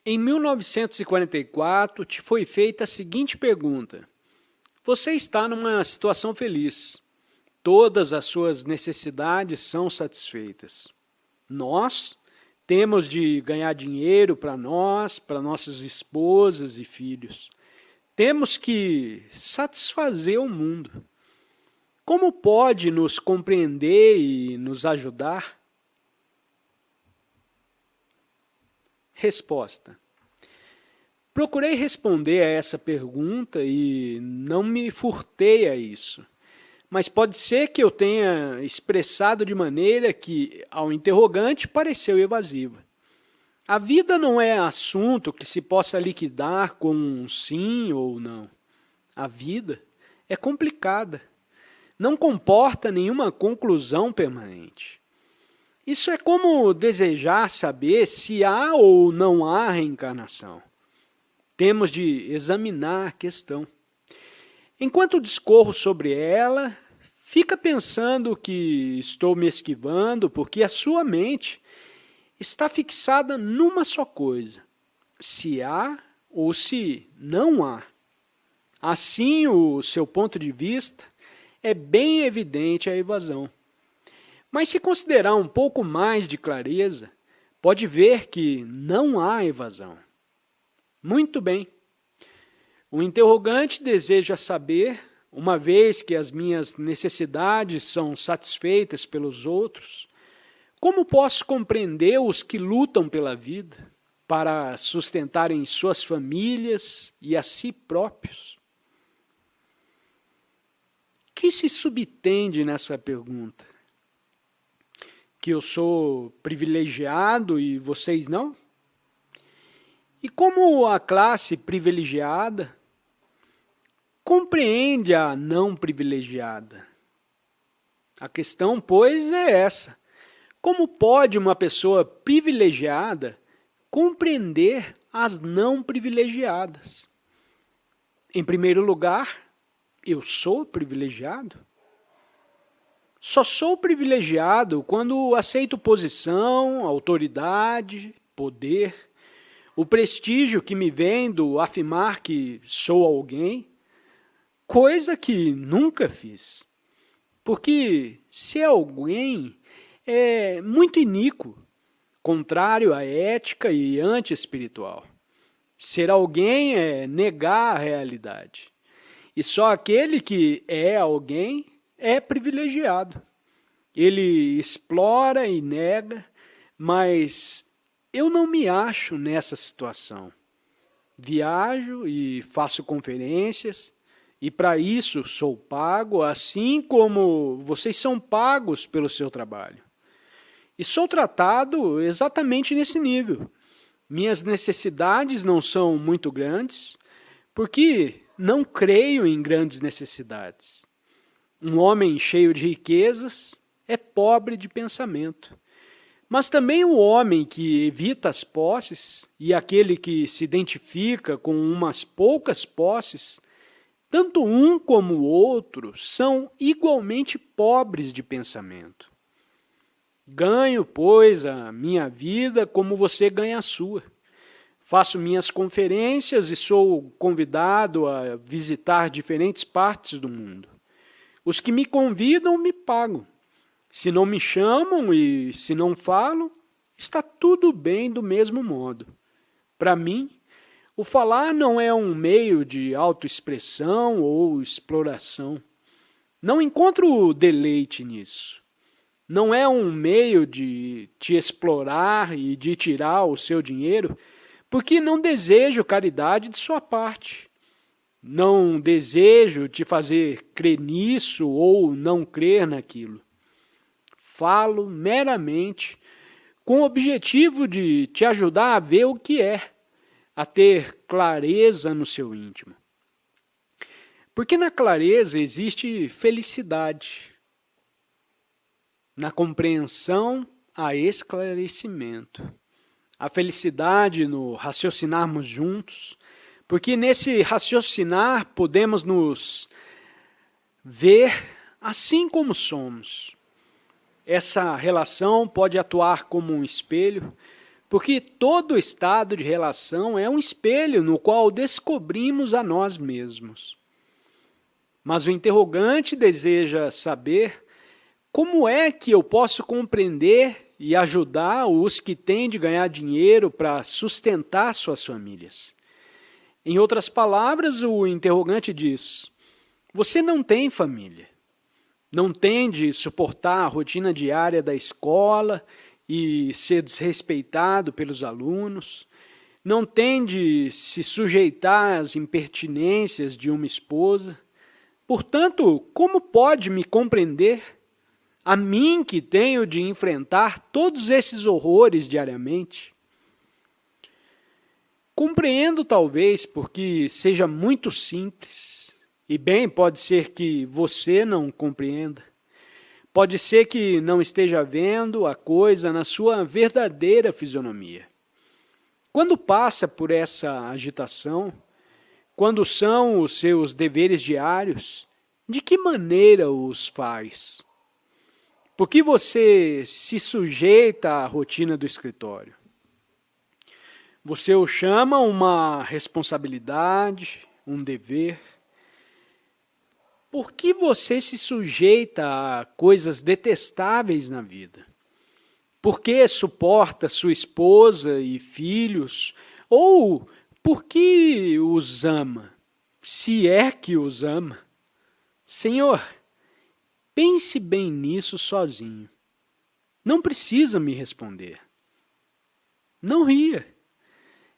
Em 1944, te foi feita a seguinte pergunta: você está numa situação feliz. Todas as suas necessidades são satisfeitas. Nós temos de ganhar dinheiro para nós, para nossas esposas e filhos. Temos que satisfazer o mundo. Como pode nos compreender e nos ajudar? Resposta: procurei responder a essa pergunta e não me furtei a isso. Mas pode ser que eu tenha expressado de maneira que, ao interrogante, pareceu evasiva. A vida não é assunto que se possa liquidar com um sim ou não. A vida é complicada. Não comporta nenhuma conclusão permanente. Isso é como desejar saber se há ou não há reencarnação. Temos de examinar a questão. Enquanto discorro sobre ela, fica pensando que estou me esquivando porque a sua mente está fixada numa só coisa: se há ou se não há. Assim, o seu ponto de vista é bem evidente a evasão. Mas se considerar um pouco mais de clareza, pode ver que não há evasão. Muito bem. O interrogante deseja saber, uma vez que as minhas necessidades são satisfeitas pelos outros, como posso compreender os que lutam pela vida para sustentarem suas famílias e a si próprios? O que se subtende nessa pergunta? Que eu sou privilegiado e vocês não? E como a classe privilegiada compreende a não privilegiada? A questão, pois, é essa: como pode uma pessoa privilegiada compreender as não privilegiadas? Em primeiro lugar, eu sou privilegiado? Só sou privilegiado quando aceito posição, autoridade, poder, o prestígio que me vem do afirmar que sou alguém, coisa que nunca fiz. Porque ser alguém é muito iníquo, contrário à ética e anti-espiritual. Ser alguém é negar a realidade. E só aquele que é alguém é privilegiado. Ele explora e nega, mas eu não me acho nessa situação. Viajo e faço conferências, e para isso sou pago, assim como vocês são pagos pelo seu trabalho. E sou tratado exatamente nesse nível. Minhas necessidades não são muito grandes, porque não creio em grandes necessidades. Um homem cheio de riquezas é pobre de pensamento. Mas também o homem que evita as posses e aquele que se identifica com umas poucas posses, tanto um como o outro são igualmente pobres de pensamento. Ganho, pois, a minha vida como você ganha a sua. Faço minhas conferências e sou convidado a visitar diferentes partes do mundo. Os que me convidam me pagam. Se não me chamam e se não falo, está tudo bem do mesmo modo. Para mim, o falar não é um meio de autoexpressão ou exploração. Não encontro deleite nisso. Não é um meio de te explorar e de tirar o seu dinheiro, porque não desejo caridade de sua parte. Não desejo te fazer crer nisso ou não crer naquilo. Falo meramente com o objetivo de te ajudar a ver o que é, a ter clareza no seu íntimo. Porque na clareza existe felicidade. Na compreensão há esclarecimento. A felicidade no raciocinarmos juntos, porque nesse raciocinar podemos nos ver assim como somos. Essa relação pode atuar como um espelho, porque todo estado de relação é um espelho no qual descobrimos a nós mesmos. Mas o interrogante deseja saber como é que eu posso compreender e ajudar os que têm de ganhar dinheiro para sustentar suas famílias. Em outras palavras, o interrogante diz: você não tem família, não tem de suportar a rotina diária da escola e ser desrespeitado pelos alunos, não tem de se sujeitar às impertinências de uma esposa. Portanto, como pode me compreender? A mim que tenho de enfrentar todos esses horrores diariamente? Compreendo talvez porque seja muito simples, e bem pode ser que você não compreenda. Pode ser que não esteja vendo a coisa na sua verdadeira fisionomia. Quando passa por essa agitação, quando são os seus deveres diários, de que maneira os faz? Por que você se sujeita à rotina do escritório? Você o chama uma responsabilidade, um dever? Por que você se sujeita a coisas detestáveis na vida? Por que suporta sua esposa e filhos? Ou por que os ama? Se é que os ama. Senhor, pense bem nisso sozinho. Não precisa me responder. Não ria.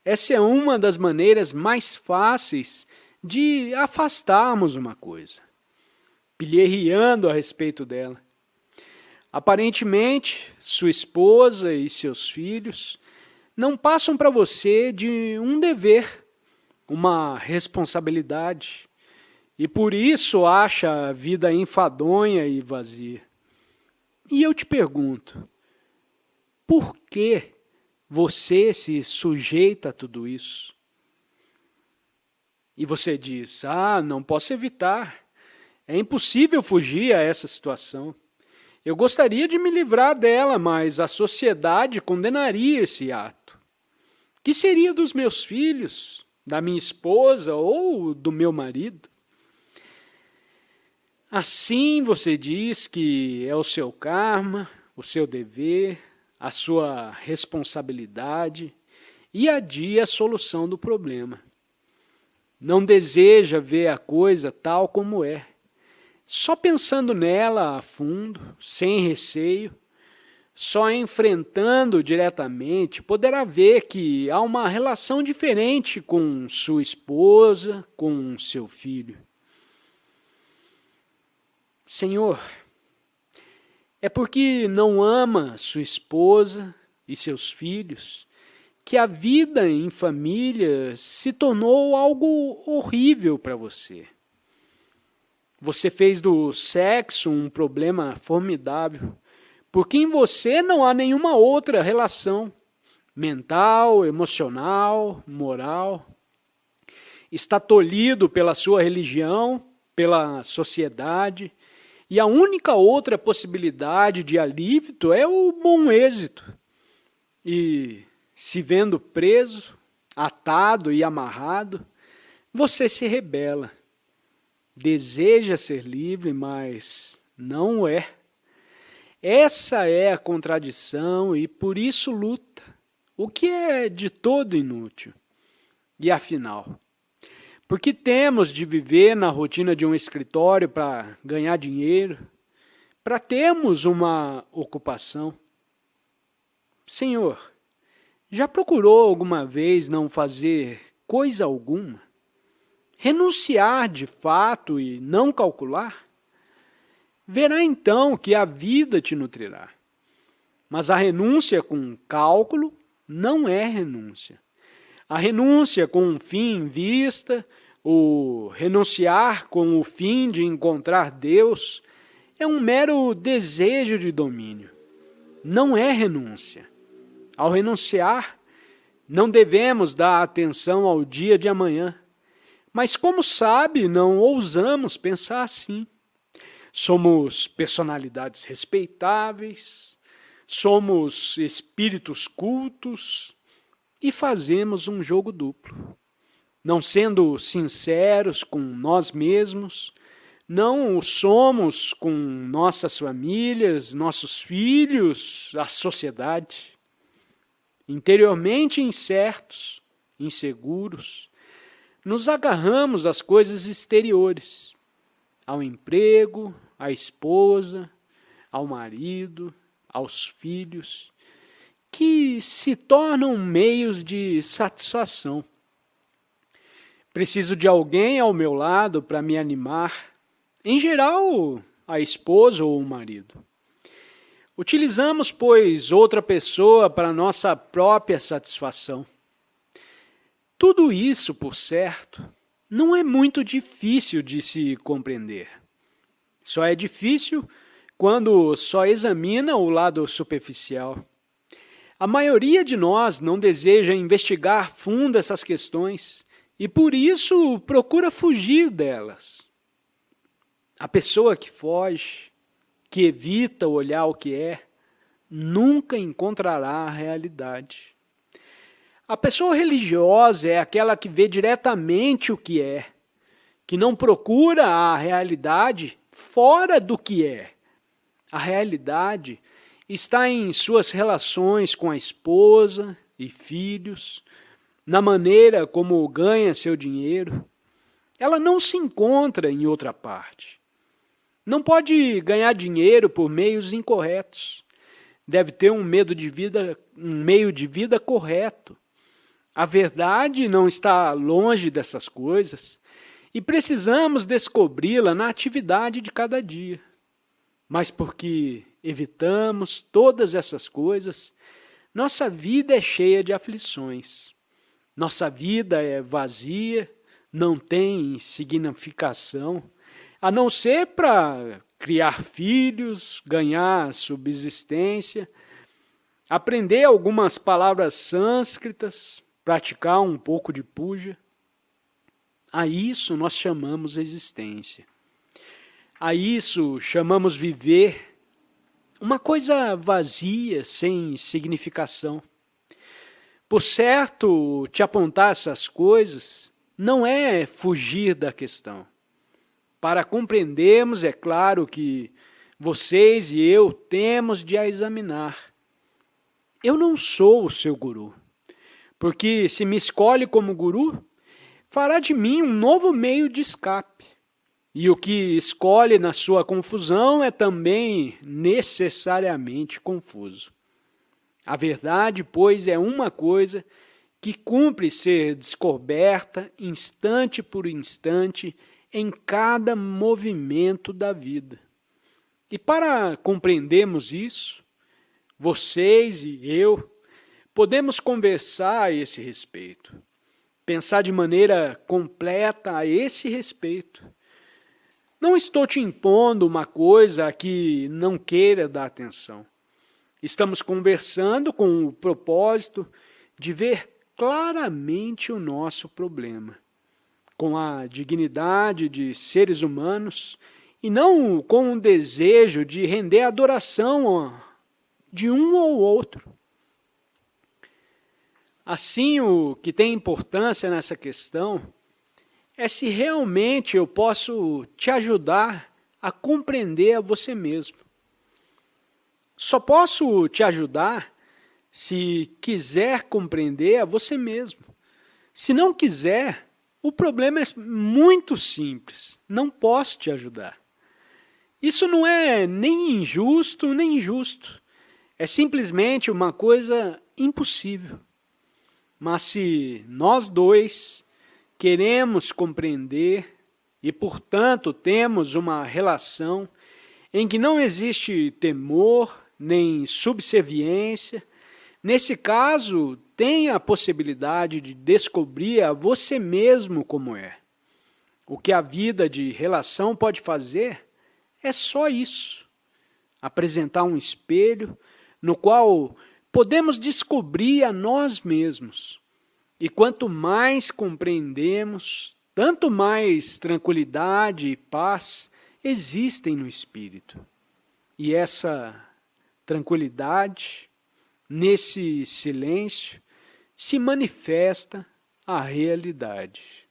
Essa é uma das maneiras mais fáceis de afastarmos uma coisa, pilherreando a respeito dela. Aparentemente, sua esposa e seus filhos não passam para você de um dever, uma responsabilidade, e por isso acha a vida enfadonha e vazia. E eu te pergunto, por que você se sujeita a tudo isso? E você diz: não posso evitar, é impossível fugir a essa situação. Eu gostaria de me livrar dela, mas a sociedade condenaria esse ato. Que seria dos meus filhos, da minha esposa ou do meu marido? Assim você diz que é o seu karma, o seu dever, a sua responsabilidade e adia a solução do problema. Não deseja ver a coisa tal como é. Só pensando nela a fundo, sem receio, só enfrentando diretamente, poderá ver que há uma relação diferente com sua esposa, com seu filho. Senhor, é porque não ama sua esposa e seus filhos que a vida em família se tornou algo horrível para você. Você fez do sexo um problema formidável, porque em você não há nenhuma outra relação mental, emocional, moral. Está tolhido pela sua religião, pela sociedade, e a única outra possibilidade de alívio é o bom êxito. E, se vendo preso, atado e amarrado, você se rebela. Deseja ser livre, mas não é. Essa é a contradição e por isso luta, o que é de todo inútil. E afinal, por que temos de viver na rotina de um escritório para ganhar dinheiro, para termos uma ocupação? Senhor, já procurou alguma vez não fazer coisa alguma? Renunciar de fato e não calcular? Verá então que a vida te nutrirá. Mas a renúncia com cálculo não é renúncia. A renúncia com um fim em vista, o renunciar com o fim de encontrar Deus, é um mero desejo de domínio. Não é renúncia. Ao renunciar, não devemos dar atenção ao dia de amanhã. Mas como sabe, não ousamos pensar assim. Somos personalidades respeitáveis, somos espíritos cultos e fazemos um jogo duplo. Não sendo sinceros com nós mesmos, não o somos com nossas famílias, nossos filhos, a sociedade. Interiormente incertos, inseguros, nos agarramos às coisas exteriores, ao emprego, à esposa, ao marido, aos filhos, que se tornam meios de satisfação. Preciso de alguém ao meu lado para me animar, em geral, a esposa ou o marido. Utilizamos, pois, outra pessoa para nossa própria satisfação. Tudo isso, por certo, não é muito difícil de se compreender. Só é difícil quando só examina o lado superficial. A maioria de nós não deseja investigar fundo essas questões e, por isso, procura fugir delas. A pessoa que foge, que evita olhar o que é, nunca encontrará a realidade. A pessoa religiosa é aquela que vê diretamente o que é, que não procura a realidade fora do que é. A realidade está em suas relações com a esposa e filhos, na maneira como ganha seu dinheiro. Ela não se encontra em outra parte. Não pode ganhar dinheiro por meios incorretos. Deve ter um meio de vida correto. A verdade não está longe dessas coisas e precisamos descobri-la na atividade de cada dia. Mas porque evitamos todas essas coisas, nossa vida é cheia de aflições. Nossa vida é vazia, não tem significação, a não ser para criar filhos, ganhar subsistência, aprender algumas palavras sânscritas, praticar um pouco de puja. A isso nós chamamos existência. A isso chamamos viver, uma coisa vazia, sem significação. Por certo, te apontar essas coisas não é fugir da questão. Para compreendermos, é claro que vocês e eu temos de a examinar. Eu não sou o seu guru, porque se me escolhe como guru, fará de mim um novo meio de escape. E o que escolhe na sua confusão é também necessariamente confuso. A verdade, pois, é uma coisa que cumpre ser descoberta instante por instante em cada movimento da vida. E para compreendermos isso, vocês e eu podemos conversar a esse respeito, pensar de maneira completa a esse respeito. Não estou te impondo uma coisa a que não queira dar atenção. Estamos conversando com o propósito de ver claramente o nosso problema, com a dignidade de seres humanos e não com o desejo de render adoração de um ou outro. Assim, o que tem importância nessa questão é se realmente eu posso te ajudar a compreender a você mesmo. Só posso te ajudar se quiser compreender a você mesmo. Se não quiser, o problema é muito simples, não posso te ajudar. Isso não é nem injusto, nem justo. É simplesmente uma coisa impossível. Mas se nós dois queremos compreender e, portanto, temos uma relação em que não existe temor nem subserviência, nesse caso, tem a possibilidade de descobrir a você mesmo como é. O que a vida de relação pode fazer é só isso. Apresentar um espelho no qual podemos descobrir a nós mesmos. E quanto mais compreendemos, tanto mais tranquilidade e paz existem no espírito. E essa tranquilidade, nesse silêncio, se manifesta a realidade.